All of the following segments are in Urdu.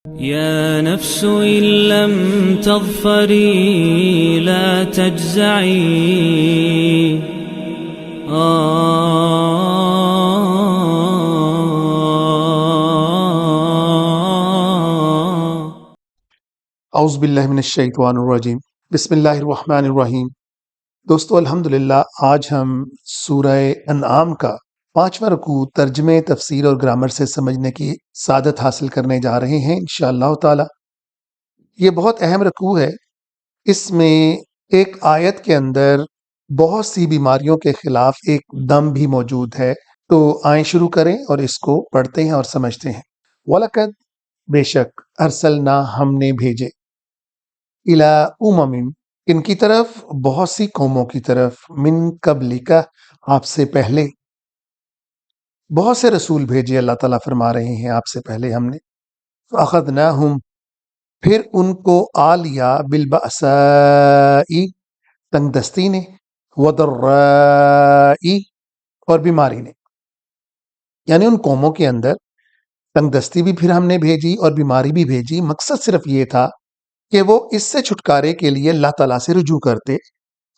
يا نفس إن لم تظفري لا تجزعي اعوذ باللہ من الشیطان الرجیم بسم اللہ الرحمن الرحیم۔ دوستو الحمدللہ آج ہم سورہ انعام کا 5واں رکوع ترجمے، تفسیر اور گرامر سے سمجھنے کی سعادت حاصل کرنے جا رہے ہیں انشاءاللہ تعالی۔ یہ بہت اہم رکوع ہے۔ اس میں ایک آیت کے اندر بہت سی بیماریوں کے خلاف ایک دم بھی موجود ہے۔ تو آئیں شروع کریں اور اس کو پڑھتے ہیں اور سمجھتے ہیں۔ وَلَقَدْ بے شک ارسلنا ہم نے بھیجے، اِلَىٰ أُمَمٍ ان کی طرف، بہت سی قوموں کی طرف، من قبلک آپ سے پہلے، بہت سے رسول بھیجے اللہ تعالیٰ فرما رہے ہیں آپ سے پہلے ہم نے۔ فَأَخَذْنَاهُمْ پھر ان کو آ لیا، بالبأساء تنگ دستی نے، وضراء اور بیماری نے، یعنی ان قوموں کے اندر تنگ دستی بھی پھر ہم نے بھیجی اور بیماری بھی بھیجی۔ مقصد صرف یہ تھا کہ وہ اس سے چھٹکارے کے لیے اللہ تعالیٰ سے رجوع کرتے،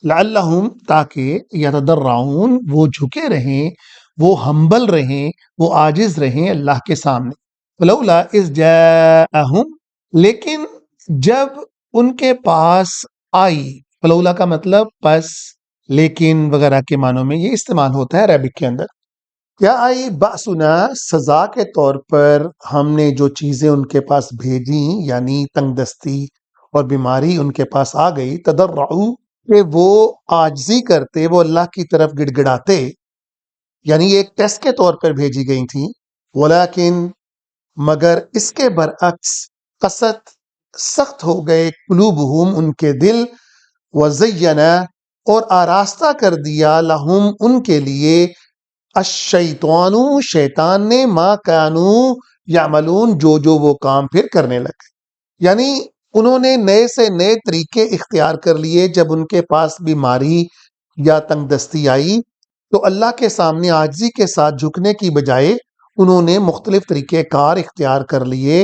لعلہم تاکہ یتضرعون وہ جھکے رہیں، وہ ہمبل رہیں، وہ عاجز رہیں اللہ کے سامنے۔ فلولا اذ جاءہم لیکن جب ان کے پاس آئی، فلولا کا مطلب پس، لیکن وغیرہ کے معنوں میں یہ استعمال ہوتا ہے عربک کے اندر۔ کیا آئی؟ بأسنا سزا کے طور پر ہم نے جو چیزیں ان کے پاس بھیجیں، یعنی تنگ دستی اور بیماری ان کے پاس آ گئی، تضرعوا کہ وہ عاجزی کرتے، وہ اللہ کی طرف گڑ گڑاتے، یعنی یہ ایک ٹیسٹ کے طور پر بھیجی گئی تھیں۔ ولیکن مگر اس کے برعکس، قست سخت ہو گئے، قلوبہم ان کے دل، وزین اور آراستہ کر دیا، لہم ان کے لیے، الشیطان شیطان نے، ما کانوا یعملون جو وہ کام پھر کرنے لگے، یعنی انہوں نے نئے سے نئے طریقے اختیار کر لیے۔ جب ان کے پاس بیماری یا تنگ دستی آئی تو اللہ کے سامنے عاجزی کے ساتھ جھکنے کی بجائے انہوں نے مختلف طریقے کار اختیار کر لیے۔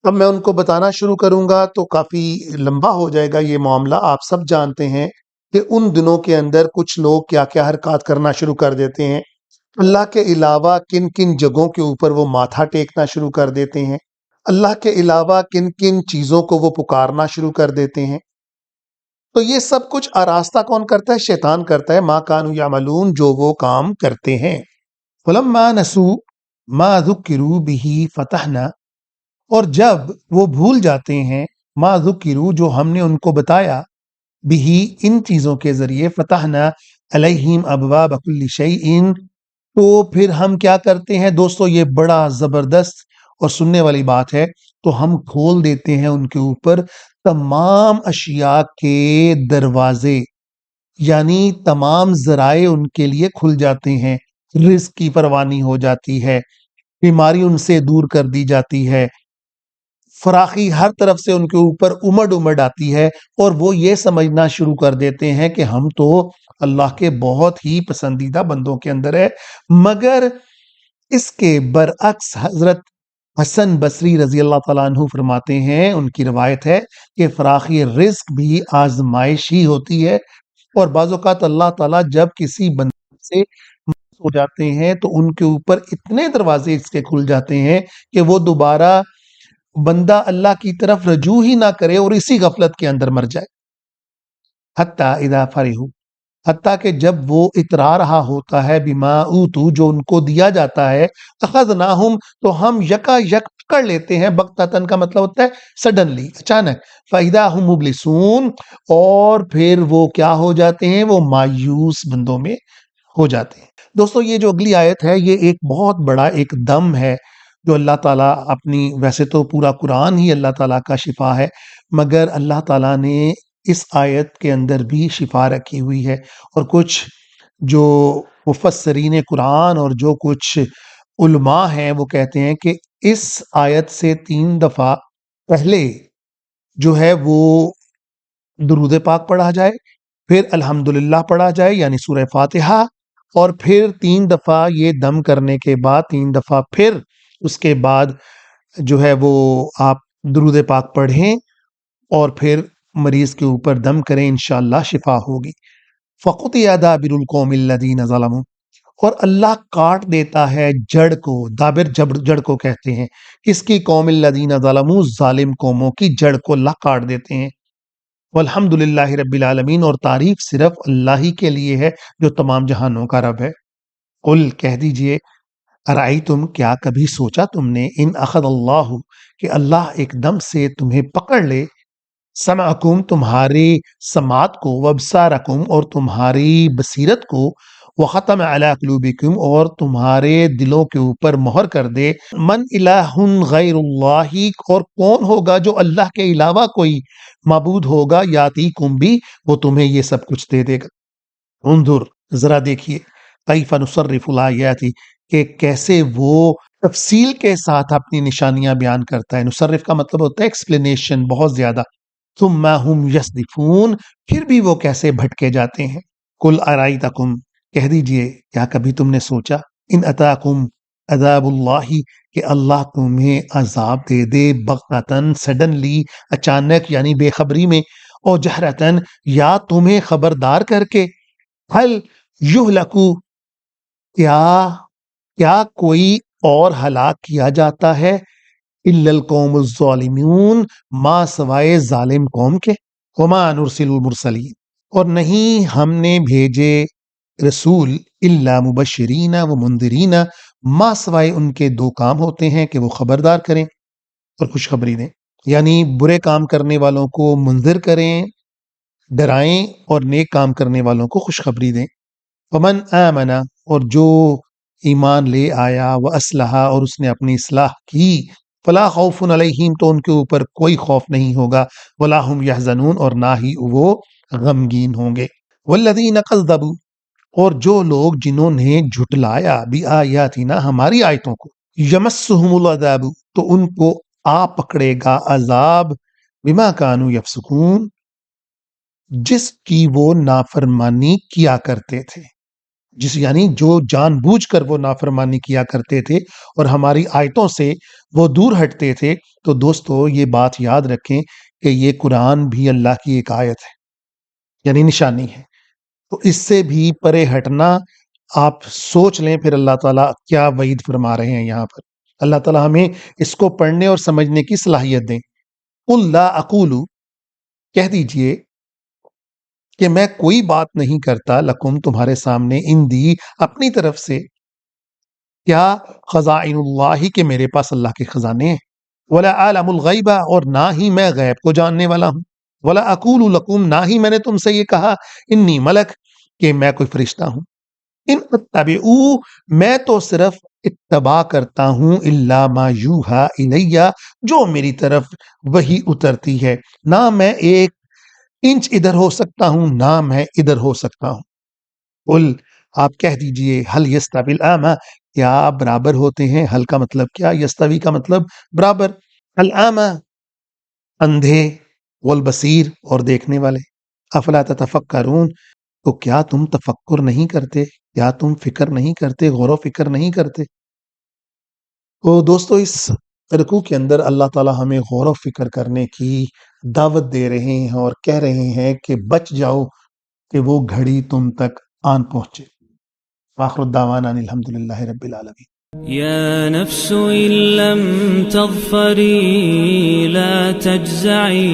اب میں ان کو بتانا شروع کروں گا تو کافی لمبا ہو جائے گا یہ معاملہ۔ آپ سب جانتے ہیں کہ ان دنوں کے اندر کچھ لوگ کیا کیا حرکات کرنا شروع کر دیتے ہیں، اللہ کے علاوہ کن کن جگہوں کے اوپر وہ ماتھا ٹیکنا شروع کر دیتے ہیں، اللہ کے علاوہ کن کن چیزوں کو وہ پکارنا شروع کر دیتے ہیں۔ تو یہ سب کچھ آراستہ کون کرتا ہے؟ شیطان کرتا ہے، ما کانوا یعملون جو وہ کام کرتے ہیں۔ فلما نسوا ما ذکروا بہ فتحنا اور جب وہ بھول جاتے ہیں، ما ذکروا جو ہم نے ان کو بتایا، بہ ان چیزوں کے ذریعے، فتحنا علیہم ابواب کل شیء تو پھر ہم کیا کرتے ہیں دوستو، یہ بڑا زبردست اور سننے والی بات ہے، تو ہم کھول دیتے ہیں ان کے اوپر تمام اشیاء کے دروازے، یعنی تمام ذرائع ان کے لیے کھل جاتے ہیں، رزق کی فراوانی ہو جاتی ہے، بیماری ان سے دور کر دی جاتی ہے، فراخی ہر طرف سے ان کے اوپر امڑ آتی ہے، اور وہ یہ سمجھنا شروع کر دیتے ہیں کہ ہم تو اللہ کے بہت ہی پسندیدہ بندوں کے اندر ہے۔ مگر اس کے برعکس حضرت حسن بصری رضی اللہ تعالیٰ عنہ فرماتے ہیں، ان کی روایت ہے کہ فراخی رزق بھی آزمائش ہی ہوتی ہے، اور بعض اوقات اللہ تعالیٰ جب کسی بندے سے مایوس ہو جاتے ہیں تو ان کے اوپر اتنے دروازے اس کے کھل جاتے ہیں کہ وہ دوبارہ بندہ اللہ کی طرف رجوع ہی نہ کرے اور اسی غفلت کے اندر مر جائے۔ حتیٰ اذا فرحوا حتیٰ کہ جب وہ اترا رہا ہوتا ہے، بما اوتوا جو ان کو دیا جاتا ہے، اخذناہم تو ہم یکا یک پکڑ لیتے ہیں، بغتتاً کا مطلب ہوتا ہے سڈنلی، اچانک، فاذا ہم مبلسون اور پھر وہ کیا ہو جاتے ہیں، وہ مایوس بندوں میں ہو جاتے ہیں۔ دوستو یہ جو اگلی آیت ہے یہ ایک بہت بڑا ایک دم ہے جو اللہ تعالیٰ اپنی، ویسے تو پورا قرآن ہی اللہ تعالیٰ کا شفا ہے، مگر اللہ تعالیٰ نے اس آیت کے اندر بھی شفا رکھی ہوئی ہے، اور کچھ جو مفسرین قرآن اور جو کچھ علماء ہیں وہ کہتے ہیں کہ اس آیت سے 3 دفعہ پہلے جو ہے وہ درود پاک پڑھا جائے، پھر الحمدللہ پڑھا جائے یعنی سورہ فاتحہ، اور پھر 3 دفعہ یہ دم کرنے کے بعد 3 دفعہ پھر اس کے بعد جو ہے وہ آپ درود پاک پڑھیں اور پھر مریض کے اوپر دم کریں، انشاءاللہ شفا ہوگی۔ فَقُطِعَ دَابِرُ الْقَوْمِ الَّذِينَ ظَلَمُوا، اور اللہ کاٹ دیتا ہے جڑ کو، دابر جڑ کو کہتے ہیں، کس کی؟ قوم الذین ظلموا، ظالم قوموں کی جڑ کو اللہ کاٹ دیتے ہیں۔ والحمدللہ رب العالمین، اور تعریف صرف اللہ ہی کے لیے ہے جو تمام جہانوں کا رب ہے۔ قل، کہہ دیجئے، ارائیتم، کیا کبھی سوچا تم نے، ان اخذ اللہ، کہ اللہ ایک دم سے تمہیں پکڑ لے، سمعکم، تمہاری سماعت کو، وابصارکم، اور تمہاری بصیرت کو، وختم علی قلوبکم، اور تمہارے دلوں کے اوپر مہر کر دے، من الہ غیر اللہ، اور کون ہوگا جو اللہ کے علاوہ کوئی معبود ہوگا، یاتیکم بھی، وہ تمہیں یہ سب کچھ دے دے گا۔ انظر، ذرا دیکھیے، کیف نصرف الآیات، کہ کیسے وہ تفصیل کے ساتھ اپنی نشانیاں بیان کرتا ہے۔ نصرف کا مطلب ہوتا ہے ایکسپلینیشن، بہت زیادہ۔ ثم ہم یصدفون، پھر بھی وہ کیسے بھٹکے جاتے ہیں۔ قل ارائیتکم، کہہ دیجئے، کیا کبھی تم نے سوچا، ان اتاکم عذاب اللہ، کہ اللہ تمہیں عذاب دے دے، بغتتاً، سڈنلی، اچانک، یعنی بے خبری میں، اور جہرتاً، یا تمہیں خبردار کر کے، حل یہلکو، کیا کوئی اور ہلاک کیا جاتا ہے، الا القوم الظالمون، ما سوائے ظالم قوم کے، وما نرسل المرسلین، اور نہیں ہم نے بھیجے رسول، الا مبشرین و منذرین، ما سوائے ان کے دو کام ہوتے ہیں کہ وہ خبردار کریں اور خوشخبری دیں، یعنی برے کام کرنے والوں کو منذر کریں، ڈرائیں، اور نیک کام کرنے والوں کو خوشخبری دیں۔ فمن آمن، اور جو ایمان لے آیا، واصلح، اور اس نے اپنی اصلاح کی، فلا خوف علیہم، تو ان کے اوپر کوئی خوف نہیں ہوگا، ولا هم یحزنون، اور نہ ہی وہ غمگین ہوں گے۔ والذین کذبوا، اور جو لوگ جنہوں نے جھٹلایا، بآیاتنا، ہماری آیتوں کو، یمسہم العذاب، تو ان کو آ پکڑے گا عذاب، بما کانوا یفسقون، جس کی وہ نافرمانی کیا کرتے تھے، یعنی جو جان بوجھ کر وہ نافرمانی کیا کرتے تھے اور ہماری آیتوں سے وہ دور ہٹتے تھے۔ تو دوستو یہ بات یاد رکھیں کہ یہ قرآن بھی اللہ کی ایک آیت ہے، یعنی نشانی ہے، تو اس سے بھی پرے ہٹنا، آپ سوچ لیں پھر اللہ تعالیٰ کیا وعید فرما رہے ہیں یہاں پر۔ اللہ تعالیٰ ہمیں اس کو پڑھنے اور سمجھنے کی صلاحیت دیں۔ قل لا اقول، کہہ دیجئے کہ میں کوئی بات نہیں کرتا، لکم، تمہارے سامنے، اندی، اپنی طرف سے، کیا خزائن اللہ، کہ میرے پاس اللہ کے خزانے ہیں، ولا عالم الغیبہ، اور نہ ہی میں غیب کو جاننے والا ہوں، ولا اقول لکم، نہ ہی میں نے تم سے یہ کہا، انی ملک، کہ میں کوئی فرشتہ ہوں، ان اتبعو، میں تو صرف اتباع کرتا ہوں، الا ما یوحى الیہ، جو میری طرف وہی اترتی ہے، نہ میں ایک انچ ادھر ہو سکتا ہوں، نہ میں ادھر ہو سکتا ہوں۔ قل، آپ کہہ دیجئے، حل یستوی الاعمی، کیا برابر ہوتے ہیں، حل کا مطلب کیا، یستوی کا مطلب برابر، الاعمی، اندھے، والبصیر، اور دیکھنے والے، افلا تتفکرون، تو کیا تم تفکر نہیں کرتے، کیا تم فکر نہیں کرتے، غور و فکر نہیں کرتے۔ تو دوستو اس رکوع کے اندر اللہ تعالیٰ ہمیں غور و فکر کرنے کی دعوت دے رہے ہیں اور کہہ رہے ہیں کہ بچ جاؤ کہ وہ گھڑی تم تک آن پہنچے۔ وآخر الدعوانا ان الحمدللہ رب العالمین۔ يا نفس إن لم تظفري لا تجزعي